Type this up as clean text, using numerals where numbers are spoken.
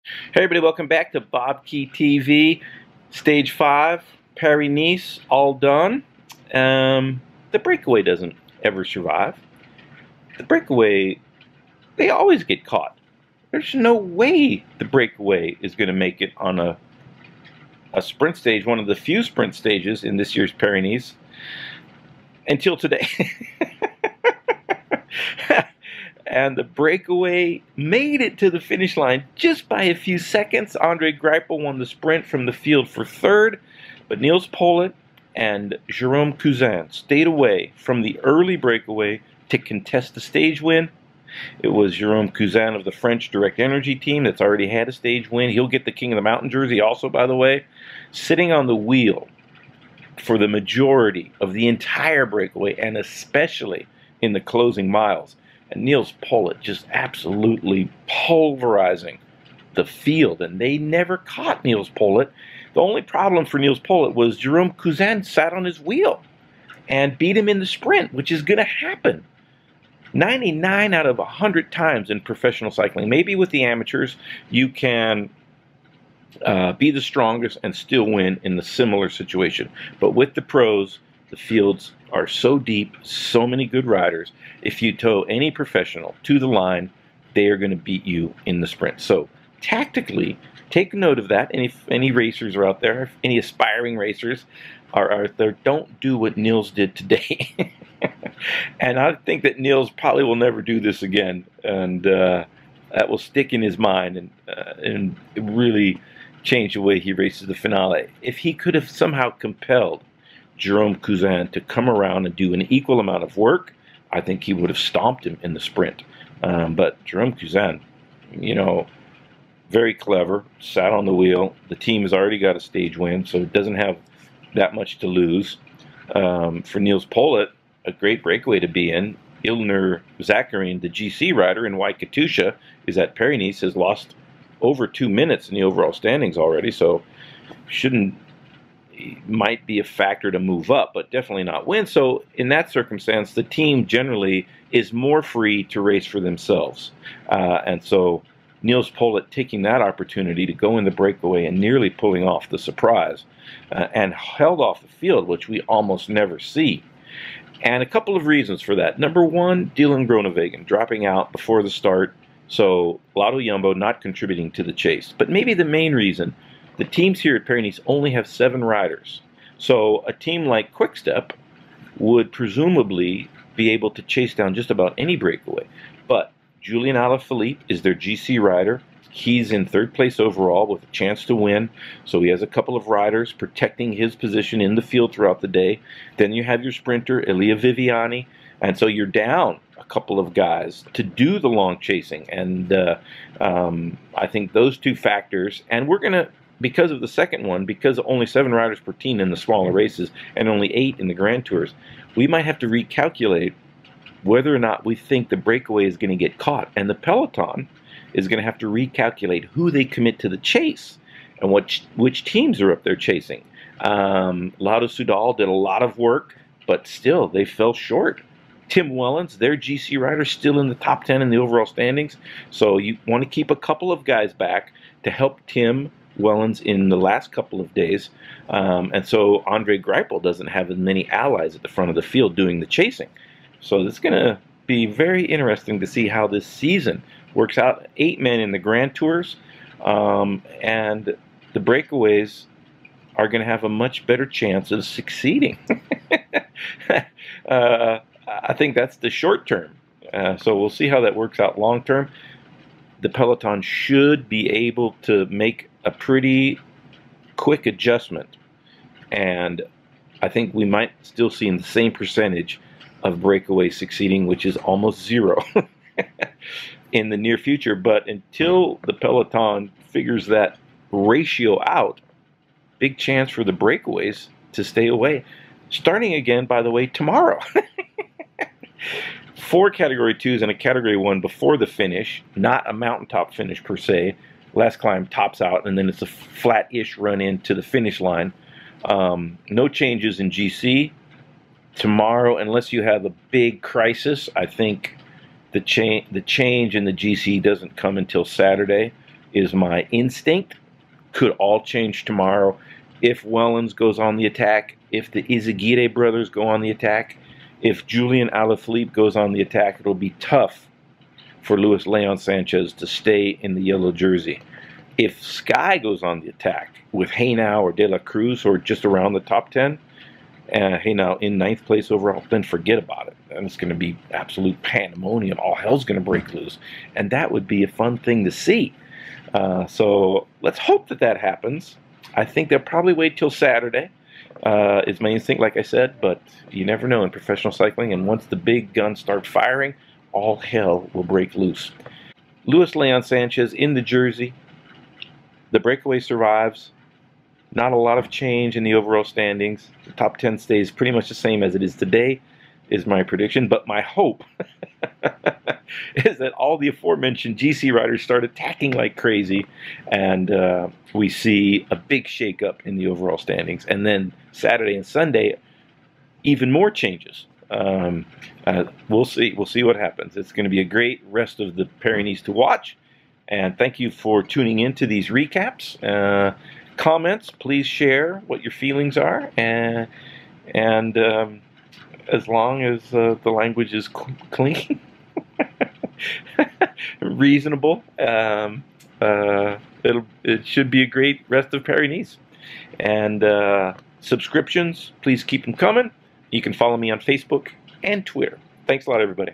Hey everybody, welcome back to BobkeTV. Stage 5, Paris-Nice, all done. The Breakaway doesn't ever survive. The Breakaway, they always get caught. There's no way the Breakaway is going to make it on a sprint stage, one of the few sprint stages in this year's Paris-Nice, until today. And the Breakaway made it to the finish line just by a few seconds. Andre Greipel won the sprint from the field for third, but Nils Politt and Jerome Cousin stayed away from the early Breakaway to contest the stage win. It was Jerome Cousin of the French Direct Energy team that's already had a stage win. He'll get the King of the Mountain jersey also, by the way. Sitting on the wheel for the majority of the entire Breakaway, and especially in the closing miles. And Nils Politt just absolutely pulverizing the field, and they never caught Nils Politt. The only problem for Nils Politt was Jerome Cousin sat on his wheel and beat him in the sprint, which is going to happen 99 out of 100 times in professional cycling. Maybe with the amateurs you can be the strongest and still win in a similar situation, but with the pros, the fields are so deep, so many good riders. If you tow any professional to the line, they are going to beat you in the sprint. So tactically, take note of that. And if any racers are out there, if any aspiring racers are out there, don't do what Nils did today. And I think that Nils probably will never do this again, and that will stick in his mind and really change the way he races the finale. If he could have somehow compelled Jerome Cousin to come around and do an equal amount of work, I think he would have stomped him in the sprint. But Jerome Cousin, you know, very clever, sat on the wheel. The team has already got a stage win, so it doesn't have that much to lose. For Nils Politt, a great breakaway to be in. Ilnur Zakarin, the GC rider in White Katusha, is at Paris-Nice, has lost over 2 minutes in the overall standings already, so might be a factor to move up, but definitely not win. So in that circumstance, the team generally is more free to race for themselves. And so Nils Politt taking that opportunity to go in the breakaway and nearly pulling off the surprise and held off the field, which we almost never see. And a couple of reasons for that. Number one, Dylan Groenewegen dropping out before the start, so Lotto Jumbo not contributing to the chase. But maybe the main reason, the teams here at Paris-Nice only have 7 riders. So a team like Quick-Step would presumably be able to chase down just about any breakaway. But Julian Alaphilippe is their GC rider. He's in 3rd place overall with a chance to win. So he has a couple of riders protecting his position in the field throughout the day. Then you have your sprinter, Elia Viviani. And so you're down a couple of guys to do the long chasing. And I think those two factors, and we're going to, because of the second one, because only 7 riders per team in the smaller races and only 8 in the Grand Tours, we might have to recalculate whether or not we think the breakaway is going to get caught. And the peloton is going to have to recalculate who they commit to the chase and which teams are up there chasing. Lotto Soudal did a lot of work, but still they fell short. Tim Wellens, their GC rider, still in the top 10 in the overall standings. So you want to keep a couple of guys back to help Tim Wellens in the last couple of days. And so Andre Greipel doesn't have as many allies at the front of the field doing the chasing. So it's going to be very interesting to see how this season works out. 8 men in the Grand Tours, and the breakaways are going to have a much better chance of succeeding. I think that's the short term. So we'll see how that works out long term. The peloton should be able to make a pretty quick adjustment, and I think we might still see the same percentage of breakaways succeeding, which is almost 0 in the near future. But until the peloton figures that ratio out, big chance for the breakaways to stay away. Starting again, by the way, tomorrow. 4 Category 2s and a Category 1 before the finish, not a mountaintop finish per se. Last climb tops out, and then it's a flat-ish run into the finish line. No changes in GC. Tomorrow, unless you have a big crisis, I think the change in the GC doesn't come until Saturday. is my instinct. Could all change tomorrow. If Wellens goes on the attack, if the Izagirre brothers go on the attack, if Julian Alaphilippe goes on the attack, it'll be tough for Luis Leon Sanchez to stay in the yellow jersey. If Sky goes on the attack with Haynau or De La Cruz, or just around the top 10, Haynau in 9th place overall, then forget about it. And it's going to be absolute pandemonium. All hell's going to break loose. And that would be a fun thing to see. So let's hope that that happens. I think they'll probably wait till Saturday, is my instinct, like I said, but you never know in professional cycling, and once the big guns start firing, all hell will break loose. Luis Leon Sanchez in the jersey. The breakaway survives. Not a lot of change in the overall standings. The top 10 stays pretty much the same as it is today, is my prediction, but my hope is that all the aforementioned GC riders start attacking like crazy, and we see a big shakeup in the overall standings. And then Saturday and Sunday, even more changes. We'll see. We'll see what happens. It's going to be a great rest of the Pyrenees to watch. And thank you for tuning in to these recaps. Comments, please share what your feelings are, and as long as the language is clean, reasonable, it should be a great rest of Pyrenees. And subscriptions, please keep them coming. You can follow me on Facebook and Twitter. Thanks a lot, everybody.